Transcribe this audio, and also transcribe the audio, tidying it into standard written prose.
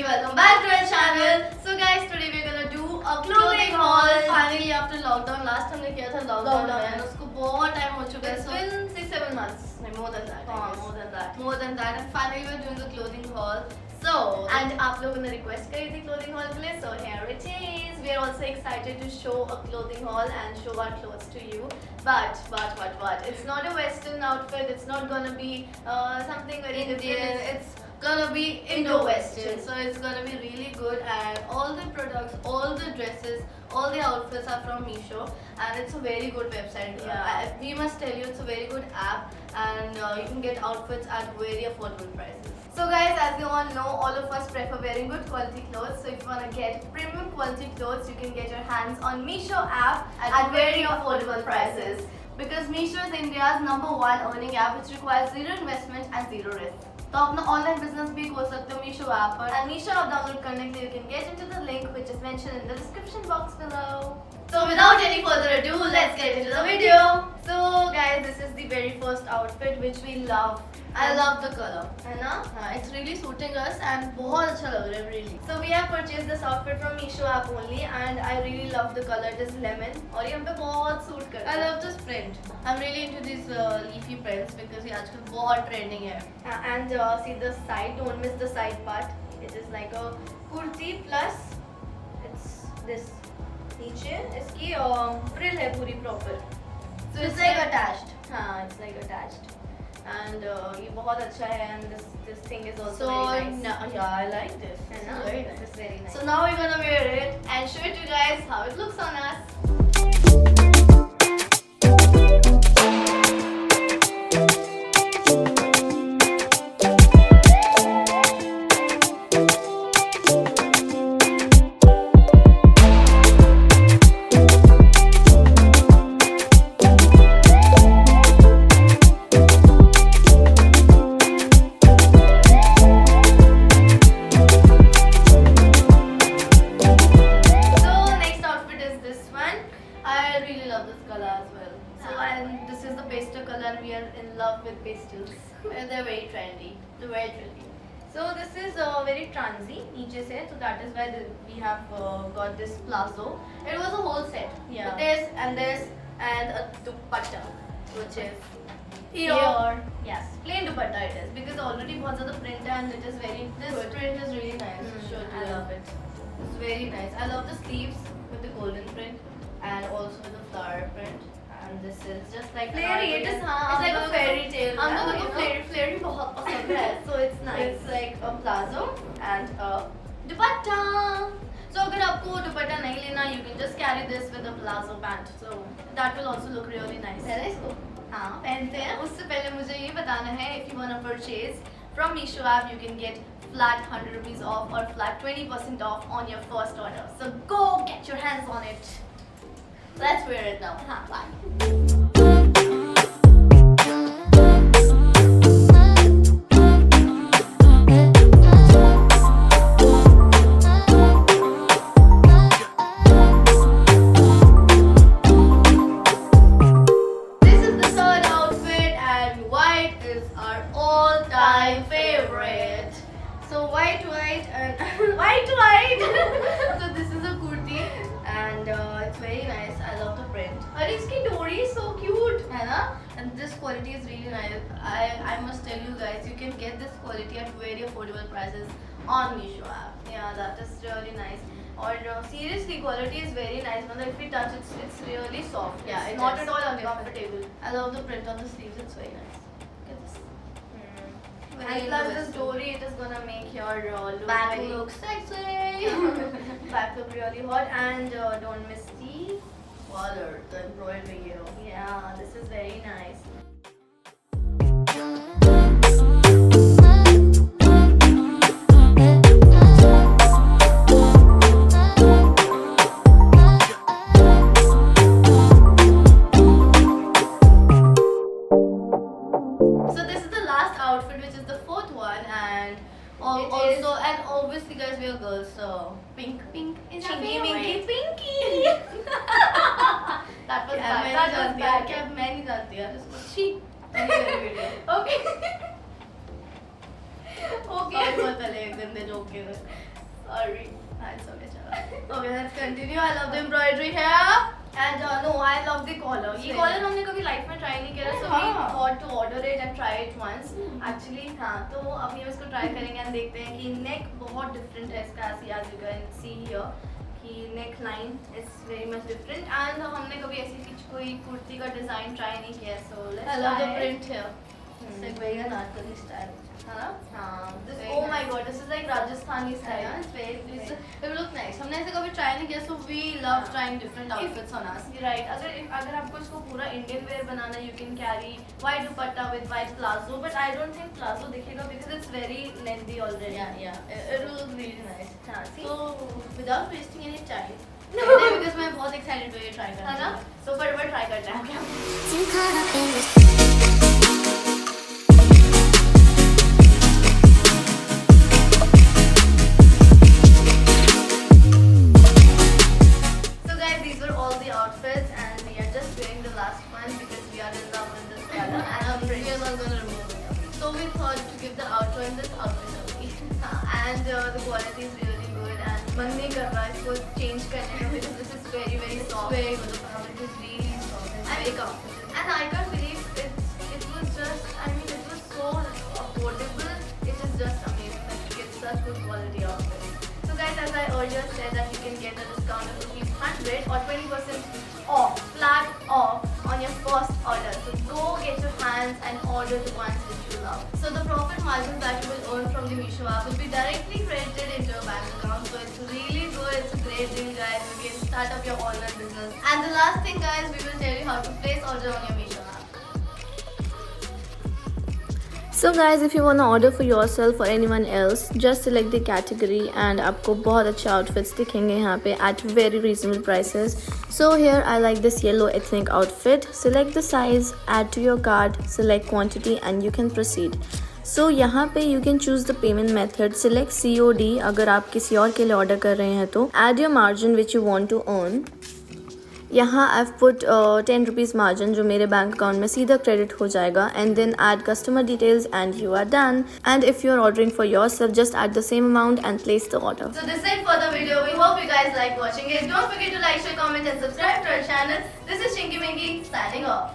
Pinky, welcome back to our channel. So guys, today we're gonna do a clothing haul. Finally after lockdown, last time हमने किया था lockdown में, उसको बहुत time हो चुका है. It's been 6-7 months. more than that. More than that. More than that. And finally we're doing the clothing haul. So, And आप लोगों ने request करी थी clothing haul के लिए, so here it is. We are also excited to show a clothing haul and show our clothes to you. But it's not a Western outfit. It's not gonna be something very Indian. different. It's gonna be Indo-Western, so it's gonna be really good. And all the products, all the dresses, all the outfits are from Meesho, and it's a very good website. Yeah. We must tell you, it's a very good app, and you can get outfits at very affordable prices. So guys, as you all know, all of us prefer wearing good quality clothes. So if you wanna get premium quality clothes, you can get your hands on Meesho app at very affordable prices. Because Meesho is India's #1 earning app, which requires zero investment and zero risk. तो अपना online business भी खोल सकते हो Meesho app पर. And Meesho app download करने के लिए you can get into the link which is mentioned in the description box below. So without any further ado, let's get into the video. So guys, this is the very first outfit which we love. I love the color. है ना? It's really suiting us and बहुत अच्छा लग रहा है really. So we have purchased this outfit from Meesho app only, and I really love the color. It is lemon और ये हम पे बहुत सूट करता I है. love this print. I'm really into these leafy prints because ये आजकल बहुत trending है. And see the side, don't miss the side part. It is like a kurti plus it's this. नीचे इसकी frill है पूरी proper. So it's like attached. हाँ, it's like attached. And ये बहुत अच्छा है, and this thing is also So very nice. yeah, I like this. है It's ना? very This nice. is very nice. So now we're gonna wear it and show it to you guys how it looks on us. So next outfit is this one. I really love this color as well. So and this is the pastel color. We are in love with pastels. And they're very trendy. They're very trendy. So this is very transy नीचे से, so that is why we have got this plazo. It was a whole set. Yeah. This and a dupatta, which is Here. Yes, plain dupatta it is because already बहुत ज़्यादा print है and it is very This good. print is really nice. Sure, I love it. It's very nice. I love the sleeves with the golden print and also with the flower print. And this is just like Flary, it is हाँ. It's like a fairy tale. हम ना, लोगों you को know? flary बहुत पसंद है, so it's nice. It's like a plazo and a Dupatta. So अगर आपको दुपट्टा नहीं लेना, you can just carry this with a palazzo pant. So that will also look really nice. पहले इसको हाँ. पहनते हैं. उससे पहले मुझे ये बताना है, if you wanna purchase from Meesho app, you can get flat 100 rupees off or flat 20% off on your first order. So go get your hands on it. Let's wear it now. हाँ, bye. This is the third outfit and white is our all-time favorite. So white and White. so this is a kurti and it's very nice. I love the print. अरे इसकी डोरी is so cute. है ना? And this quality is really nice. I must tell you guys, you can get this quality at very affordable prices on Meesho app. Yeah, that is really nice. और seriously quality is very nice. मतलब if you touch it, it's really soft. Yeah, it's it not is. at all uncomfortable. I love the print on the sleeves. It's very nice. Look at this. Very And plus this Indo-Western. story, it is gonna make your look Back very- look sexy. back look really hot, and don't miss the Color, the embroidery, you know. yeah, this is very nice. So this is the last outfit, which is the fourth one, and It also and obviously guys we are girls, so pink is our Chinky favorite. Minky Pinky. That was क्या bad. मैं That नहीं was जानती यार, bad. क्या मैं नहीं जानती यार इसको छी Okay. Okay. बहुत पहले गंदे जोक के Sorry. It's okay, chalo. Okay, let's continue. I love the embroidery here. And no, I love the collar. ये Same. collar हमने कभी life में try नहीं किया, so we हाँ. thought to order it and try it once. Actually हाँ, तो अभी हम इसको try करेंगे and देखते हैं कि neck बहुत different है इसका, as you can see here कि neck line is very much different and हमने कभी ऐसी कोई कुर्ती का design try नहीं किया, so let's I love the try it. print here. It's like very Anarkali style. हाँ. हाँ, this, Very oh my nice. god, this is like Rajasthani Yeah, style. it's it will look nice. हमने ऐसे कभी try नहीं किया, so we love हाँ. trying different outfits on us. Right. अगर आपको इसको पूरा Indian wear banana, you can carry white dupatta with white palazzo, but I don't think palazzo दिखेगा because it's very lengthy already. Yeah. It will look really nice. हाँ, see? So without wasting any time, because मैं बहुत excited हूँ ये try है करने ना? के लिए. So फटाफट try करते हैं क्या? Too caught up in this. So guys, these were all the outfits and we are just doing the last one because we are in love with this color and We are not gonna remove it. So we thought to give the outro in this outfit only. and the quality is really good and मन नहीं कर रहा इसको change करने का because this is very very soft. Very good. The fabric is really soft. It's very comfortable. And I can't believe it was just, I mean, it was so affordable. It is just amazing that you get such good quality outfits. So guys, as I earlier said that you can get a discount of ₹100 or 20% off, flat off on your first order. So go get your hands and order the ones that you love. So the profit margin that you will earn from the Meesho app will be directly credited into your bank account. So it's really good. It's a great deal, guys. You can start up your online business. And the last thing, guys, we will tell you how to place order on your Meesho app. So guys, if you want to order for yourself or anyone else, just select the category and आपको बहुत अच्छे outfits दिखेंगे यहाँ पे at very reasonable prices. So here I like this yellow ethnic outfit. Select the size, add to your cart, select quantity and you can proceed. So यहाँ पे you can choose the payment method. Select COD अगर आप किसी और के लिए order कर रहे हैं तो. Add your margin which you want to earn. यहाँ I've put 10 rupees margin जो मेरे बैंक अकाउंट में सीधा क्रेडिट हो जाएगा and then add customer details and you are done. And if you are ordering for yourself, just add the same amount and place the order. So this is it for the video. We hope you guys liked watching it. Don't forget to like, share, comment and subscribe to our channel. This is Chinky Minky signing off.